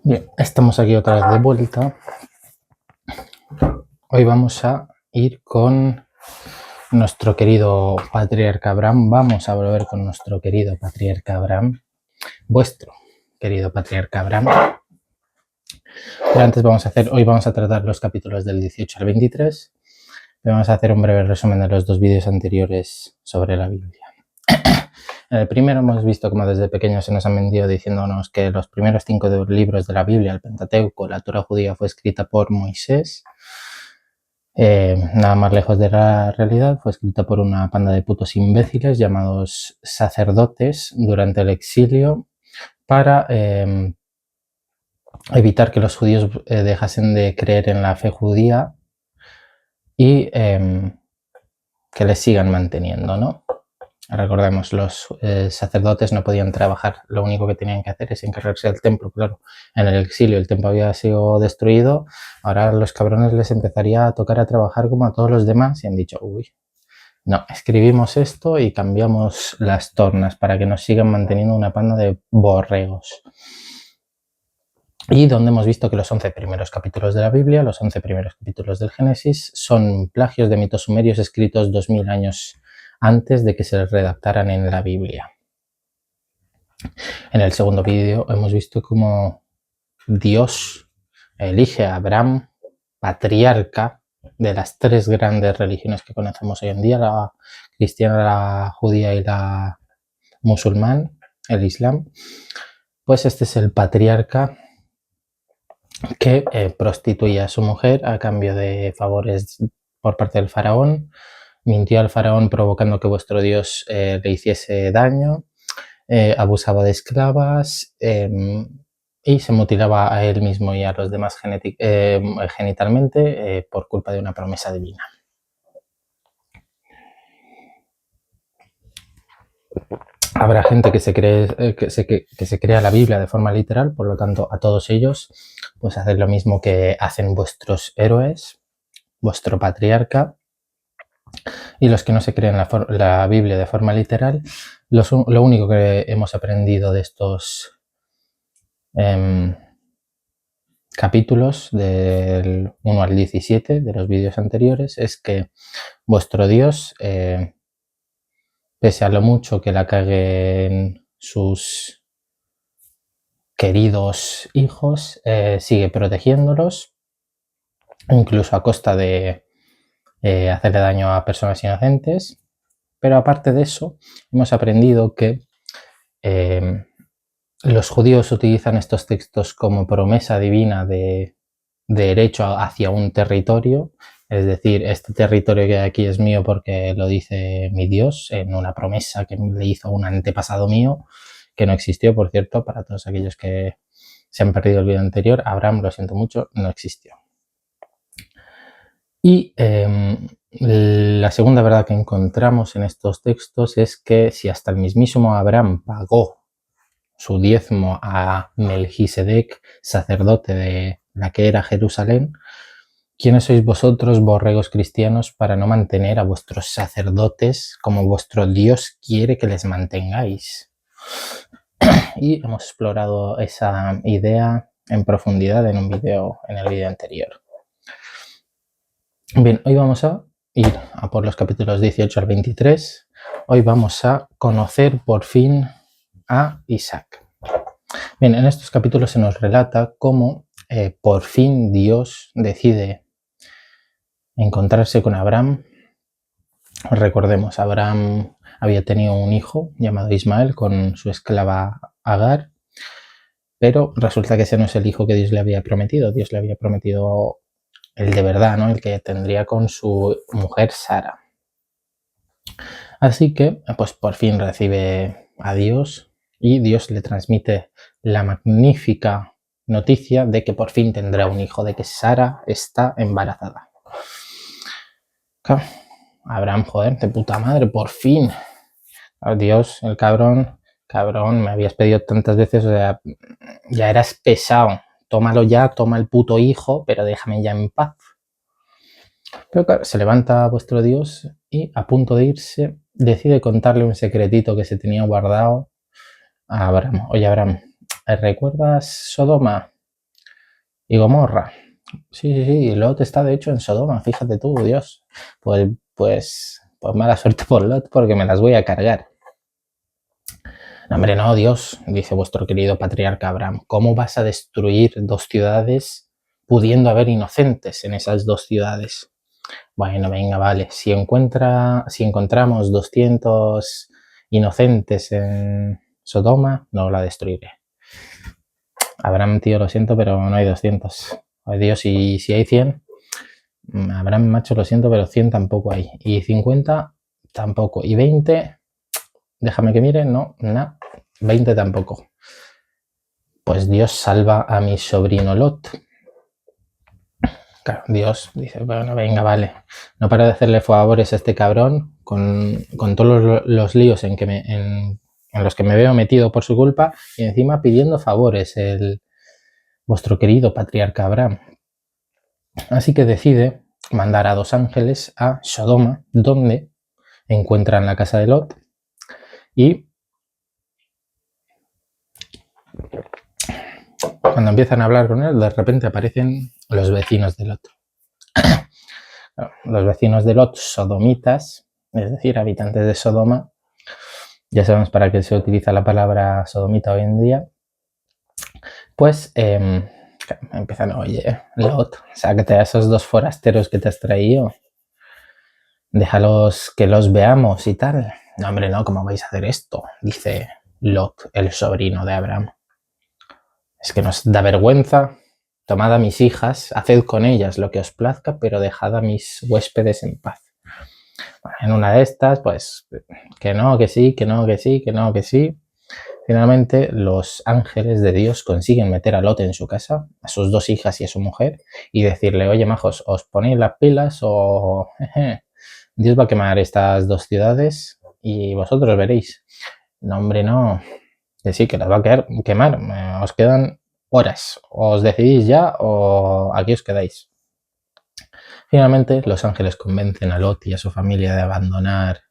Bien, estamos aquí otra vez de vuelta. Hoy vamos a ir con nuestro querido patriarca Abraham. Vamos a volver con nuestro querido patriarca Abraham, vuestro querido patriarca Abraham. Pero antes hoy vamos a tratar los capítulos del 18 al 23. Y vamos a hacer un breve resumen de los dos vídeos anteriores sobre la Biblia. En el primero hemos visto cómo desde pequeños se nos han vendido diciéndonos que los primeros 5 libros de la Biblia, el Pentateuco, la Torá judía, fue escrita por Moisés. Nada más lejos de la realidad, fue escrita por una panda de putos imbéciles llamados sacerdotes durante el exilio para evitar que los judíos dejasen de creer en la fe judía y que les sigan manteniendo, ¿no? Recordemos, los sacerdotes no podían trabajar, lo único que tenían que hacer es encargarse del templo. Claro, en el exilio el templo había sido destruido, ahora a los cabrones les empezaría a tocar a trabajar como a todos los demás y han dicho, uy, no, escribimos esto y cambiamos las tornas para que nos sigan manteniendo una panda de borregos. Y donde hemos visto que los 11 primeros capítulos de la Biblia, los 11 primeros capítulos del Génesis, son plagios de mitos sumerios escritos 2000 años antes de que se redactaran en la Biblia. En el segundo vídeo hemos visto cómo Dios elige a Abraham, patriarca de las 3 grandes religiones que conocemos hoy en día, la cristiana, la judía y la musulmán, el islam. Pues este es el patriarca que prostituye a su mujer a cambio de favores por parte del faraón, mintió al faraón provocando que vuestro Dios le hiciese daño, abusaba de esclavas y se mutilaba a él mismo y a los demás genitalmente por culpa de una promesa divina. Habrá gente que se crea la Biblia de forma literal, por lo tanto a todos ellos pues hacen lo mismo que hacen vuestros héroes, vuestro patriarca. Y los que no se creen la Biblia de forma literal, lo único que hemos aprendido de estos capítulos del 1 al 17 de los vídeos anteriores es que vuestro Dios, pese a lo mucho que la caguen sus queridos hijos, sigue protegiéndolos, incluso a costa de hacerle daño a personas inocentes. Pero aparte de eso, hemos aprendido que los judíos utilizan estos textos como promesa divina de derecho hacia un territorio, es decir, este territorio que aquí es mío porque lo dice mi Dios en una promesa que le hizo un antepasado mío, que no existió, por cierto, para todos aquellos que se han perdido el vídeo anterior. Abraham, lo siento mucho, no existió. Y la segunda verdad que encontramos en estos textos es que si hasta el mismísimo Abraham pagó su diezmo a Melquisedec, sacerdote de la que era Jerusalén, ¿quiénes sois vosotros, borregos cristianos, para no mantener a vuestros sacerdotes como vuestro Dios quiere que les mantengáis? Y hemos explorado esa idea en profundidad en el vídeo anterior. Bien, hoy vamos a ir a por los capítulos 18 al 23. Hoy vamos a conocer por fin a Isaac. Bien, en estos capítulos se nos relata cómo por fin Dios decide encontrarse con Abraham. Recordemos, Abraham había tenido un hijo llamado Ismael con su esclava Agar, pero resulta que ese no es el hijo que Dios le había prometido. Dios le había prometido el de verdad, ¿no? El que tendría con su mujer Sara. Así que, pues por fin recibe a Dios y Dios le transmite la magnífica noticia de que por fin tendrá un hijo, de que Sara está embarazada. Claro, Abraham, joder, de puta madre, por fin. Dios, el cabrón, me habías pedido tantas veces, o sea, ya eras pesado. Tómalo ya, toma el puto hijo, pero déjame ya en paz. Pero claro, se levanta vuestro Dios y a punto de irse decide contarle un secretito que se tenía guardado a Abraham, oye Abraham, ¿recuerdas Sodoma y Gomorra? Sí, sí, sí, Lot está de hecho en Sodoma, fíjate tú, Dios. Pues mala suerte por Lot porque me las voy a cargar. No, hombre, no, Dios, dice vuestro querido patriarca Abraham, ¿cómo vas a destruir dos ciudades pudiendo haber inocentes en esas dos ciudades? Bueno, venga, vale, si encontramos 200 inocentes en Sodoma, no la destruiré. Abraham, tío, lo siento, pero no hay 200. Ay, Dios, y si hay 100, Abraham, macho, lo siento, pero 100 tampoco hay. Y 50 tampoco. Y 20, déjame que mire, no, 20 tampoco. Pues Dios salva a mi sobrino Lot. Claro, Dios dice, bueno, venga, vale. No para de hacerle favores a este cabrón con todos los líos en los que me veo metido por su culpa y encima pidiendo favores vuestro querido patriarca Abraham. Así que decide mandar a 2 ángeles a Sodoma, donde encuentran la casa de Lot y cuando empiezan a hablar con él, de repente aparecen los vecinos de Lot. Los vecinos de Lot, sodomitas, es decir, habitantes de Sodoma, ya sabemos para qué se utiliza la palabra sodomita hoy en día, pues empiezan, oye, Lot, sácate a esos 2 forasteros que te has traído, déjalos que los veamos y tal. No, hombre, no, ¿cómo vais a hacer esto? Dice Lot, el sobrino de Abraham. Es que nos da vergüenza. Tomad a mis hijas, haced con ellas lo que os plazca, pero dejad a mis huéspedes en paz. Bueno, en una de estas, pues, que no, que sí, que no, que sí, que no, que sí. Finalmente, los ángeles de Dios consiguen meter a Lot en su casa, a sus 2 hijas y a su mujer, y decirle, oye, majos, ¿os ponéis las pilas o Dios va a quemar estas 2 ciudades y vosotros veréis? No, hombre, no. Que sí, que las va a quemar. Os quedan horas. Os decidís ya o aquí os quedáis. Finalmente, los ángeles convencen a Lot y a su familia de abandonar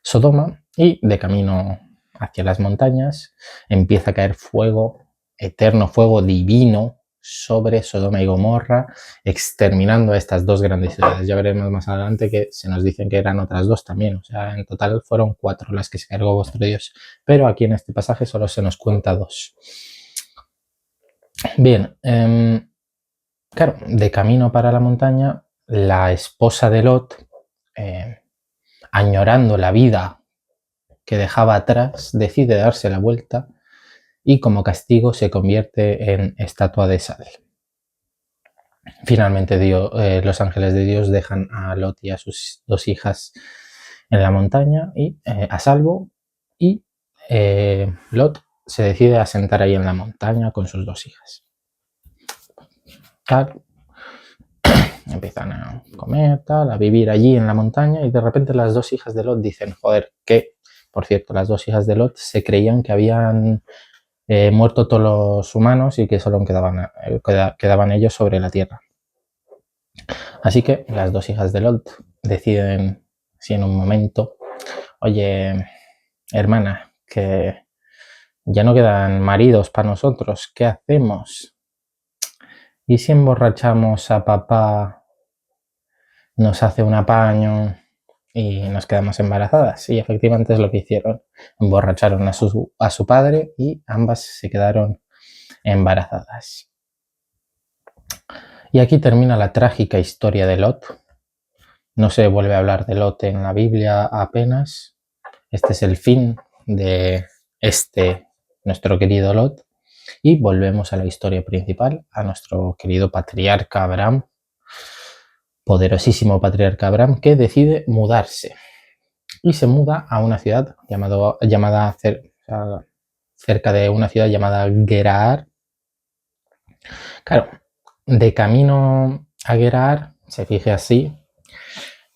Sodoma y de camino hacia las montañas empieza a caer fuego, eterno fuego divino sobre Sodoma y Gomorra, exterminando a estas 2 grandes ciudades. Ya veremos más adelante que se nos dicen que eran otras 2 también, o sea, en total fueron 4 las que se cargó vuestro Dios, pero aquí en este pasaje solo se nos cuenta 2. Bien, claro, de camino para la montaña, la esposa de Lot, añorando la vida que dejaba atrás, decide darse la vuelta y como castigo se convierte en estatua de sal. Finalmente los ángeles de Dios dejan a Lot y a sus 2 hijas en la montaña y a salvo y Lot se decide a sentar ahí en la montaña con sus 2 hijas. Tal, empiezan a comer, tal, a vivir allí en la montaña y de repente las 2 hijas de Lot dicen, joder, que, por cierto, las 2 hijas de Lot se creían que habían muerto todos los humanos y que solo quedaban ellos sobre la tierra. Así que las 2 hijas de Lot deciden, si en un momento, oye, hermana, que ya no quedan maridos para nosotros, ¿qué hacemos? ¿Y si emborrachamos a papá, nos hace un apaño y nos quedamos embarazadas? Y efectivamente es lo que hicieron. Emborracharon a su padre y ambas se quedaron embarazadas. Y aquí termina la trágica historia de Lot. No se vuelve a hablar de Lot en la Biblia apenas. Este es el fin de nuestro querido Lot. Y volvemos a la historia principal, a nuestro querido patriarca Abraham, poderosísimo patriarca Abraham, que decide mudarse. Y se muda a una ciudad llamada cerca de una ciudad llamada Gerar. Claro, de camino a Gerar, se fije así,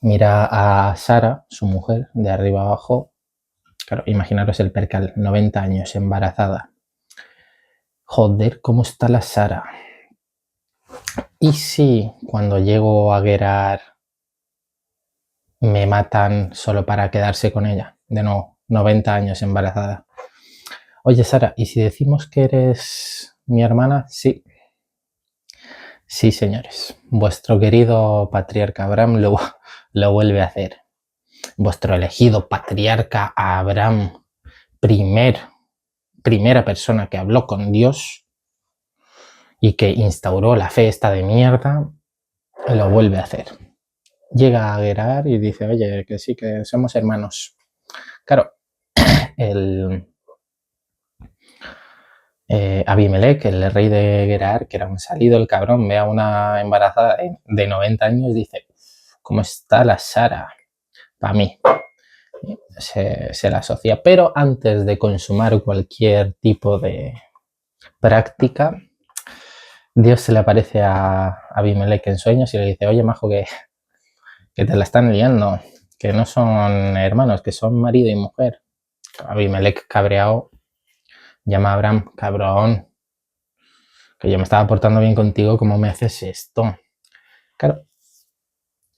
mira a Sara, su mujer, de arriba abajo. Claro, imaginaros el percal, 90 años, embarazada. Joder, ¿cómo está la Sara? ¿Y si cuando llego a Gerar me matan solo para quedarse con ella? De nuevo, 90 años embarazada. Oye, Sara, ¿y si decimos que eres mi hermana? Sí. Sí, señores. Vuestro querido patriarca Abraham lo vuelve a hacer. Vuestro elegido patriarca Abraham, primera persona que habló con Dios y que instauró la fe esta de mierda, lo vuelve a hacer. Llega a Gerar y dice, oye, que sí, que somos hermanos. Claro, el Abimelech, el rey de Gerar, que era un salido el cabrón, ve a una embarazada de 90 años y dice, ¿cómo está la Sara? Para mí. Se la asocia. Pero antes de consumar cualquier tipo de práctica, Dios se le aparece a Abimelech en sueños y le dice, oye, majo, que te la están liando, que no son hermanos, que son marido y mujer. Abimelech, cabreado, llama a Abraham, cabrón, que yo me estaba portando bien contigo, ¿cómo me haces esto? Claro,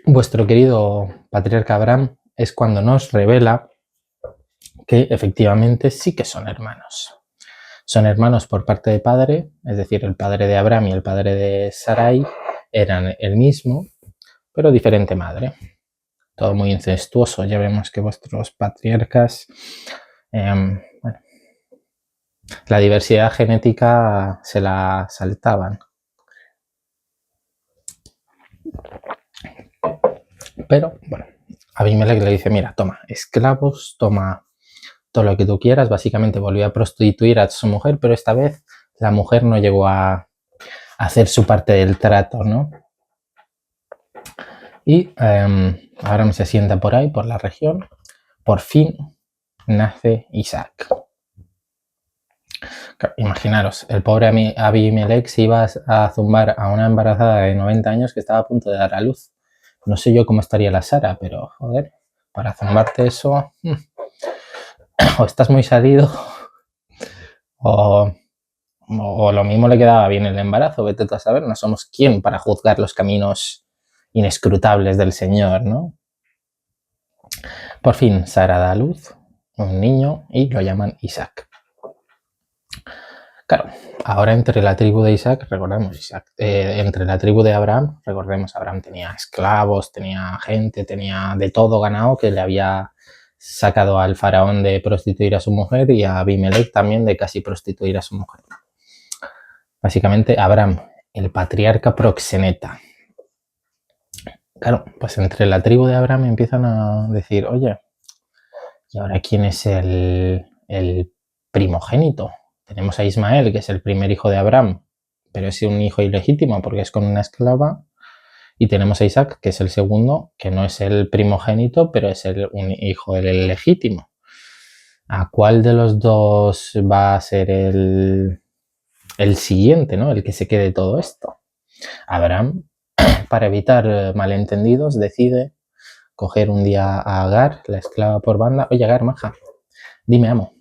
vuestro querido patriarca Abraham es cuando nos revela que efectivamente sí que son hermanos. Son hermanos por parte de padre, es decir, el padre de Abraham y el padre de Sarai eran el mismo, pero diferente madre. Todo muy incestuoso. Ya vemos que vuestros patriarcas, bueno, la diversidad genética se la saltaban. Pero, bueno, Abimelech le dice, mira, toma esclavos, toma todo lo que tú quieras. Básicamente volvió a prostituir a su mujer, pero esta vez la mujer no llegó a hacer su parte del trato, ¿no? Y Abraham se sienta por ahí, por la región. Por fin nace Isaac. Imaginaros, el pobre Abimelech se iba a zumbar a una embarazada de 90 años que estaba a punto de dar a luz. No sé yo cómo estaría la Sara, pero joder, para zumbarte eso, o estás muy salido, o lo mismo le quedaba bien el embarazo, vete tú a saber, no somos quién para juzgar los caminos inescrutables del Señor, ¿no? Por fin, Sara da a luz un niño y lo llaman Isaac. Claro, ahora entre la tribu de Isaac, recordemos, entre la tribu de Abraham, recordemos, Abraham tenía esclavos, tenía gente, tenía de todo ganado que le había sacado al faraón de prostituir a su mujer y a Abimelech también de casi prostituir a su mujer. Básicamente, Abraham, el patriarca proxeneta. Claro, pues entre la tribu de Abraham empiezan a decir, oye, ¿y ahora quién es el primogénito? Tenemos a Ismael, que es el primer hijo de Abraham, pero es un hijo ilegítimo porque es con una esclava. Y tenemos a Isaac, que es el segundo, que no es el primogénito, pero es un hijo el legítimo. ¿A cuál de los dos va a ser el siguiente, ¿no? El que se quede todo esto? Abraham, para evitar malentendidos, decide coger un día a Agar, la esclava por banda. Oye, Agar, maja, dime, amo,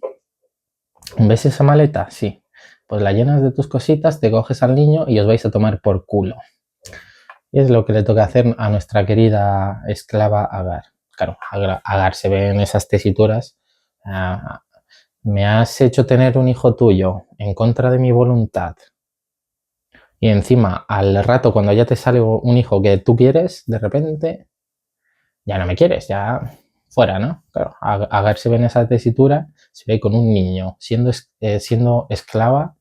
¿ves esa maleta? Sí. Pues la llenas de tus cositas, te coges al niño y os vais a tomar por culo. Y es lo que le toca hacer a nuestra querida esclava Agar. Claro, Agar se ve en esas tesituras. Me has hecho tener un hijo tuyo en contra de mi voluntad. Y encima, al rato, cuando ya te sale un hijo que tú quieres, de repente, ya no me quieres, ya fuera, ¿no? Claro, Agar se ve en esa tesitura, se ve con un niño siendo esclava,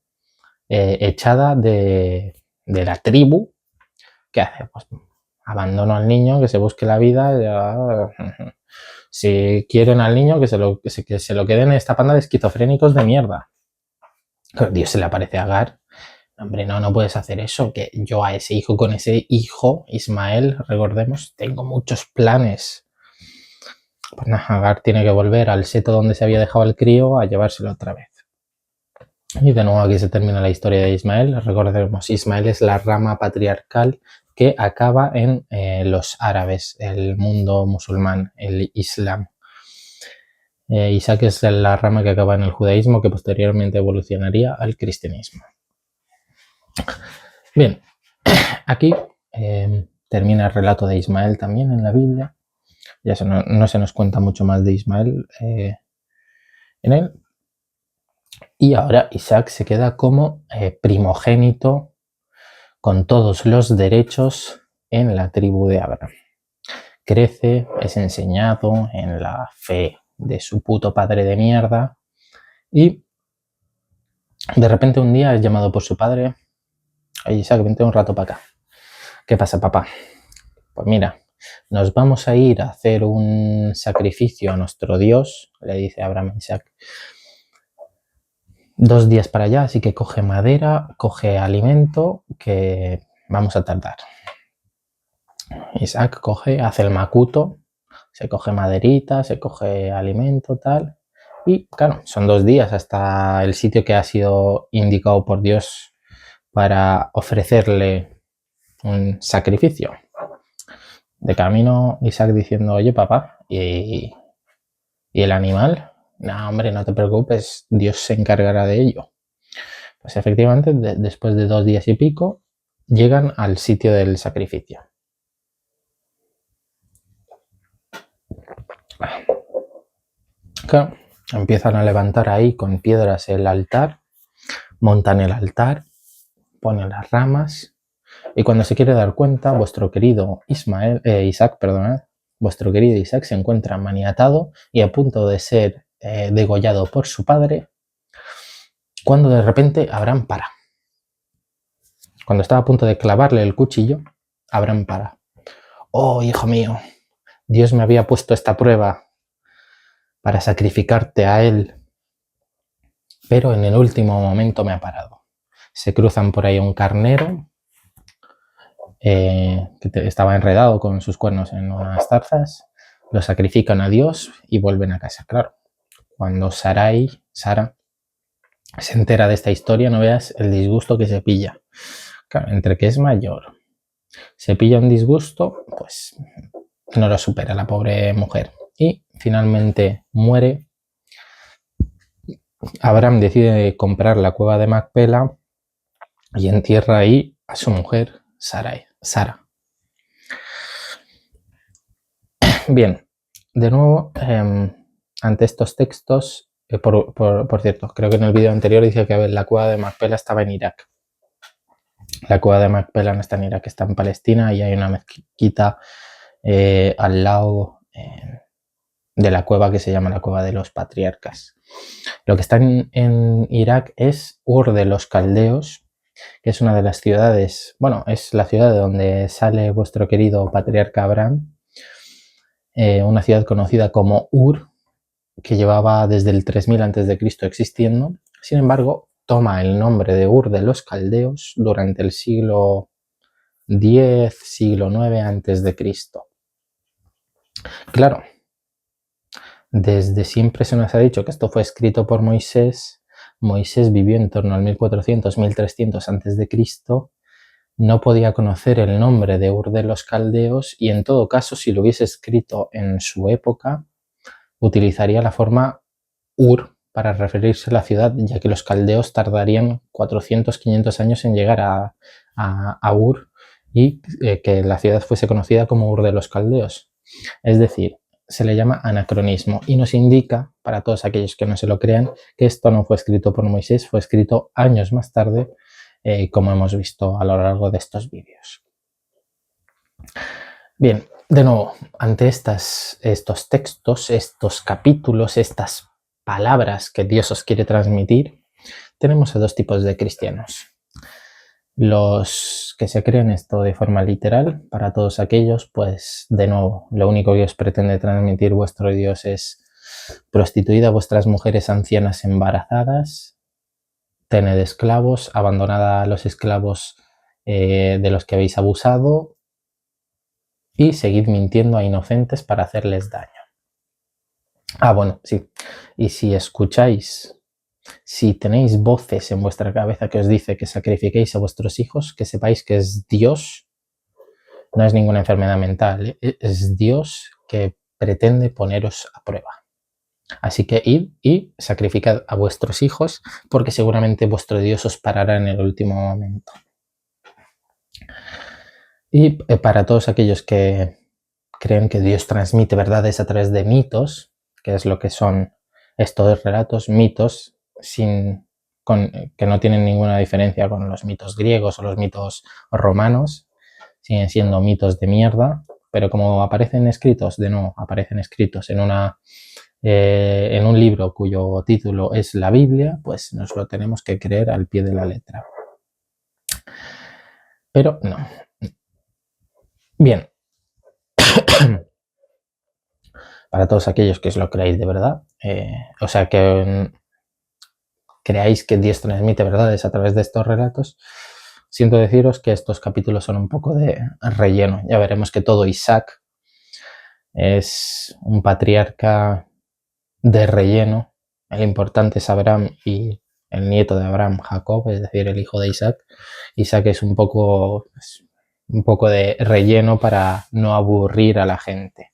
echada de la tribu. ¿Qué hace? Pues abandono al niño, que se busque la vida. Ya, si quieren al niño, que se lo queden esta panda de esquizofrénicos de mierda. Pero Dios se le aparece a Agar. Hombre, no puedes hacer eso, que yo a ese hijo, con ese hijo, Ismael, recordemos, tengo muchos planes. Pues nada, Agar tiene que volver al seto donde se había dejado el crío a llevárselo otra vez. Y de nuevo aquí se termina la historia de Ismael. Recordemos, Ismael es la rama patriarcal que acaba en los árabes, el mundo musulmán, el Islam. Isaac es la rama que acaba en el judaísmo, que posteriormente evolucionaría al cristianismo. Bien, aquí termina el relato de Ismael también en la Biblia. Ya no se nos cuenta mucho más de Ismael. en él. Y ahora Isaac se queda como primogénito con todos los derechos en la tribu de Abraham. Crece, es enseñado en la fe de su puto padre de mierda y de repente un día es llamado por su padre. Oye, Isaac, vente un rato para acá. ¿Qué pasa, papá? Pues mira, nos vamos a ir a hacer un sacrificio a nuestro Dios, le dice Abraham a Isaac. 2 días para allá, así que coge madera, coge alimento, que vamos a tardar. Isaac coge, hace el macuto, se coge maderita, se coge alimento, tal. Y claro, son 2 días hasta el sitio que ha sido indicado por Dios para ofrecerle un sacrificio. De camino, Isaac diciendo, oye papá, ¿y el animal? No, hombre, no te preocupes, Dios se encargará de ello. Pues efectivamente, después de 2 días y pico, llegan al sitio del sacrificio. Claro, empiezan a levantar ahí con piedras el altar, montan el altar, ponen las ramas y cuando se quiere dar cuenta, vuestro querido Isaac, vuestro querido Isaac se encuentra maniatado y a punto de ser degollado por su padre, cuando de repente Abraham para. Cuando estaba a punto de clavarle el cuchillo, Abraham para. Oh, hijo mío, Dios me había puesto esta prueba para sacrificarte a él, pero en el último momento me ha parado. Se cruzan por ahí un carnero que estaba enredado con sus cuernos en unas zarzas, lo sacrifican a Dios y vuelven a casa. Claro, cuando Sara se entera de esta historia, no veas el disgusto que se pilla. Claro, entre que es mayor, se pilla un disgusto, pues no lo supera la pobre mujer. Y finalmente muere. Abraham decide comprar la cueva de Macpela y entierra ahí a su mujer, Sara. Bien, de nuevo, ante estos textos, por cierto, creo que en el vídeo anterior dice que la cueva de Macpela estaba en Irak. La cueva de Macpela no está en Irak, está en Palestina y hay una mezquita al lado de la cueva que se llama la Cueva de los Patriarcas. Lo que está en Irak es Ur de los Caldeos, que es una de las ciudades, bueno, es la ciudad de donde sale vuestro querido patriarca Abraham, una ciudad conocida como Ur, que llevaba desde el 3000 a.C. existiendo. Sin embargo, toma el nombre de Ur de los Caldeos durante el siglo X, siglo IX a.C. Claro, desde siempre se nos ha dicho que esto fue escrito por Moisés. Moisés vivió en torno al 1400-1300 a.C. No podía conocer el nombre de Ur de los Caldeos y en todo caso, si lo hubiese escrito en su época, utilizaría la forma Ur para referirse a la ciudad, ya que los caldeos tardarían 400-500 años en llegar a Ur y que la ciudad fuese conocida como Ur de los Caldeos. Es decir, se le llama anacronismo y nos indica, para todos aquellos que no se lo crean, que esto no fue escrito por Moisés, fue escrito años más tarde, como hemos visto a lo largo de estos vídeos. Bien, de nuevo, ante estos textos, estos capítulos, estas palabras que Dios os quiere transmitir, tenemos a 2 tipos de cristianos. Los que se creen esto de forma literal, para todos aquellos, pues de nuevo, lo único que os pretende transmitir vuestro Dios es prostituid a vuestras mujeres ancianas embarazadas, tened esclavos, abandonad a los esclavos de los que habéis abusado y seguid mintiendo a inocentes para hacerles daño. Ah, bueno, sí. Y si tenéis voces en vuestra cabeza que os dice que sacrifiquéis a vuestros hijos, que sepáis que es Dios, no es ninguna enfermedad mental, es Dios que pretende poneros a prueba. Así que id y sacrificad a vuestros hijos, porque seguramente vuestro Dios os parará en el último momento. Y para todos aquellos que creen que Dios transmite verdades a través de mitos, que es lo que son estos relatos, mitos, que no tienen ninguna diferencia con los mitos griegos o los mitos romanos, siguen siendo mitos de mierda, pero como aparecen escritos, de nuevo, aparecen escritos en un libro cuyo título es la Biblia, pues nos lo tenemos que creer al pie de la letra. Pero no. Bien. Para todos aquellos que os lo creéis de verdad, o sea, que creáis que Dios transmite verdades a través de estos relatos, siento deciros que estos capítulos son un poco de relleno. Ya veremos que todo Isaac es un patriarca de relleno. El importante es Abraham y el nieto de Abraham, Jacob, es decir, el hijo de Isaac. Isaac es un poco de relleno para no aburrir a la gente.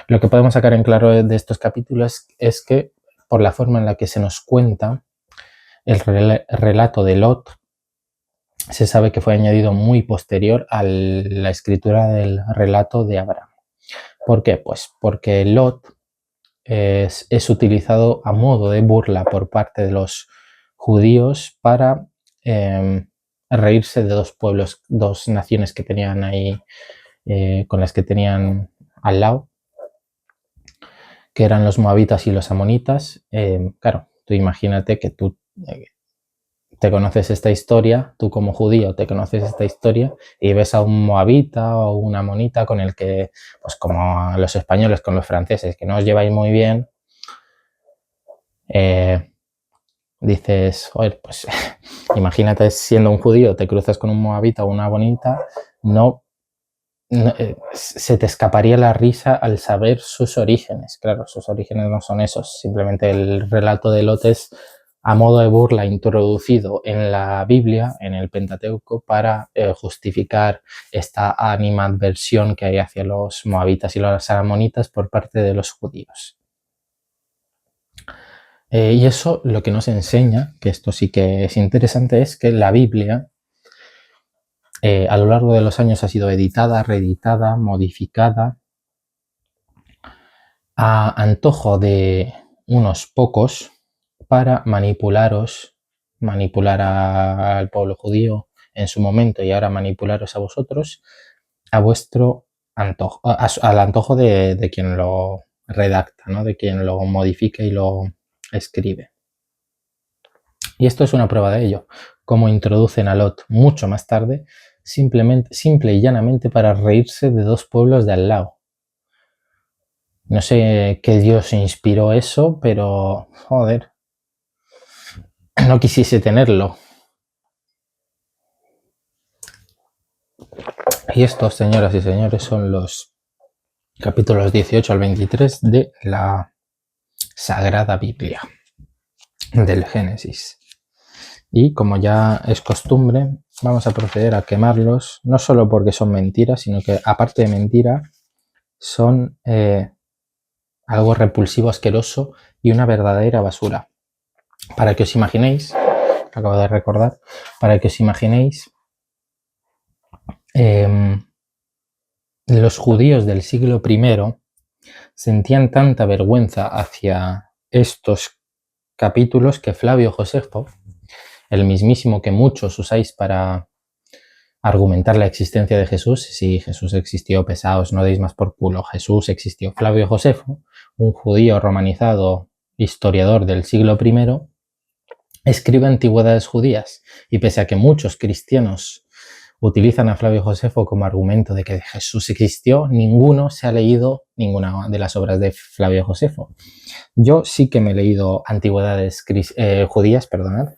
Lo que podemos sacar en claro de estos capítulos es que, por la forma en la que se nos cuenta el relato de Lot, se sabe que fue añadido muy posterior a la escritura del relato de Abraham. ¿Por qué? Pues porque Lot es utilizado a modo de burla por parte de los judíos para reírse de dos pueblos, dos naciones que tenían ahí, con las que tenían al lado, que eran los moabitas y los amonitas. Claro, tú imagínate que tú te conoces esta historia, tú como judío te conoces esta historia y ves a un moabita o una amonita con el que, pues como a los españoles con los franceses, que no os lleváis muy bien, dices, joder, pues imagínate siendo un judío, te cruzas con un moabita o una amonita, se te escaparía la risa al saber sus orígenes. Claro, sus orígenes no son esos, simplemente el relato de Lot es a modo de burla introducido en la Biblia, en el Pentateuco, para justificar esta animadversión que hay hacia los moabitas y los amonitas por parte de los judíos. Y eso lo que nos enseña, que esto sí que es interesante, es que la Biblia a lo largo de los años ha sido editada, reeditada, modificada a antojo de unos pocos para manipular al pueblo judío en su momento y ahora manipularos a vosotros a vuestro antojo, al antojo de quien lo redacta, ¿no? De quien lo modifica y lo escribe. Y esto es una prueba de ello, como introducen a Lot mucho más tarde, simple y llanamente para reírse de dos pueblos de al lado. No sé qué Dios inspiró eso, pero joder, no quisiese tenerlo. Y estos, señoras y señores, son los capítulos 18 al 23 de la Sagrada Biblia, del Génesis. Y como ya es costumbre, vamos a proceder a quemarlos, no solo porque son mentiras, sino que aparte de mentira, son algo repulsivo, asqueroso y una verdadera basura. Para que os imaginéis, acabo de recordar, para que os imaginéis, los judíos del siglo I sentían tanta vergüenza hacia estos capítulos que Flavio Josefo, el mismísimo que muchos usáis para argumentar la existencia de Jesús, si Jesús existió, pesaos, no deis más por culo, Jesús existió. Flavio Josefo, un judío romanizado, historiador del siglo I, escribe antigüedades judías y pese a que muchos cristianos utilizan a Flavio Josefo como argumento de que Jesús existió, ninguno se ha leído ninguna de las obras de Flavio Josefo. Yo sí que me he leído antigüedades judías, perdonad,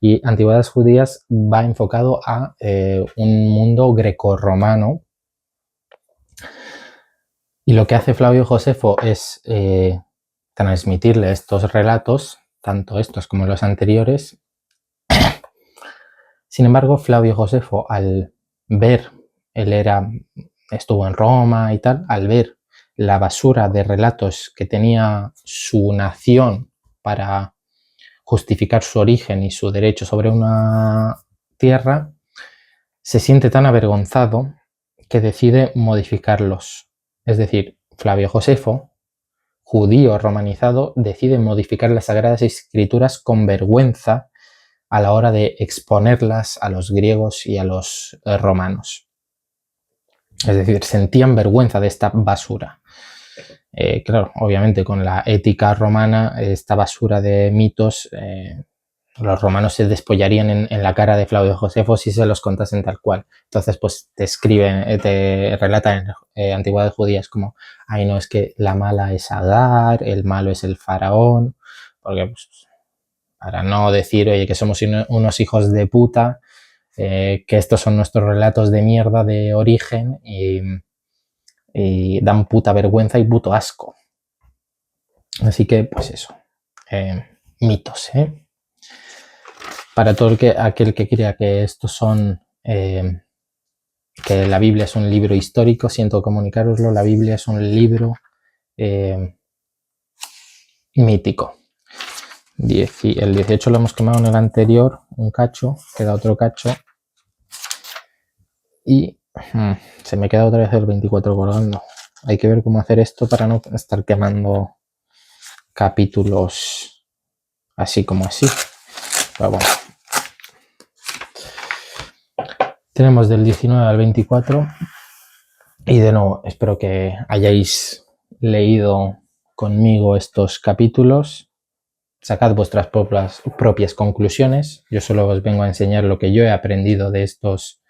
y antigüedades judías va enfocado a un mundo grecorromano y lo que hace Flavio Josefo es transmitirle estos relatos, tanto estos como los anteriores. Sin embargo, Flavio Josefo, al ver, estuvo en Roma y tal, al ver la basura de relatos que tenía su nación para justificar su origen y su derecho sobre una tierra, se siente tan avergonzado que decide modificarlos. Es decir, Flavio Josefo judío romanizado decide modificar las Sagradas Escrituras con vergüenza a la hora de exponerlas a los griegos y a los romanos. Es decir, sentían vergüenza de esta basura. Claro, obviamente con la ética romana, esta basura de mitos, los romanos se despollarían en la cara de Flavio Josefo si se los contasen tal cual. Entonces, pues te escriben, te relatan en antigüedades judías como, ay no, es que la mala es Agar, el malo es el faraón, porque pues, para no decir, oye, que somos unos hijos de puta, que estos son nuestros relatos de mierda de origen y dan puta vergüenza y puto asco. Así que, pues eso, mitos, ¿eh? Para todo aquel que crea que estos son, que la Biblia es un libro histórico, siento comunicároslo, la Biblia es un libro mítico. El 18 lo hemos quemado en el anterior, un cacho, queda otro cacho. Y se me queda otra vez el 24 colgando. Hay que ver cómo hacer esto para no estar quemando capítulos así como así. Pero bueno. Tenemos del 19 al 24. Y de nuevo, espero que hayáis leído conmigo estos capítulos. Sacad vuestras propias conclusiones. Yo solo os vengo a enseñar lo que yo he aprendido de estos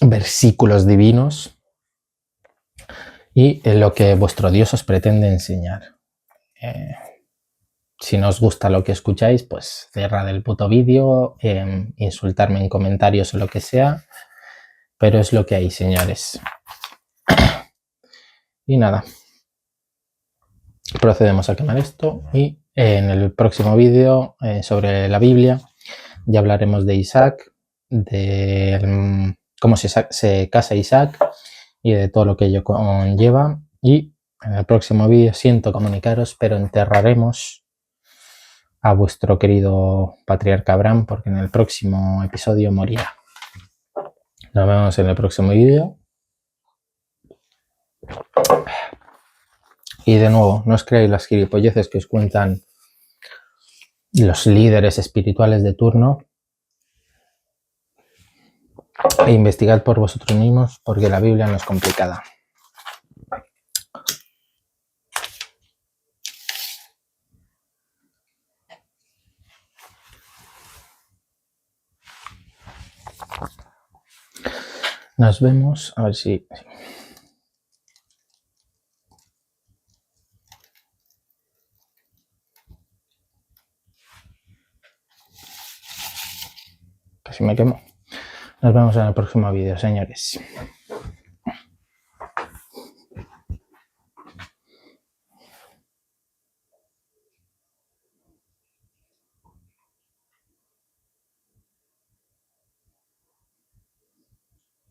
versículos divinos y lo que vuestro Dios os pretende enseñar. Si no os gusta lo que escucháis, pues cerrad el puto vídeo, insultarme en comentarios o lo que sea, pero es lo que hay, señores. Y nada, procedemos a quemar esto y en el próximo vídeo sobre la Biblia ya hablaremos de Isaac, de cómo se casa Isaac y de todo lo que ello conlleva. Y en el próximo vídeo, siento comunicaros, pero enterraremos a vuestro querido patriarca Abraham, porque en el próximo episodio morirá. Nos vemos en el próximo vídeo. Y de nuevo, no os creáis las gilipolleces que os cuentan los líderes espirituales de turno. E investigad por vosotros mismos, porque la Biblia no es complicada. Nos vemos, a ver si... Casi me quemo. Nos vemos en el próximo vídeo, señores.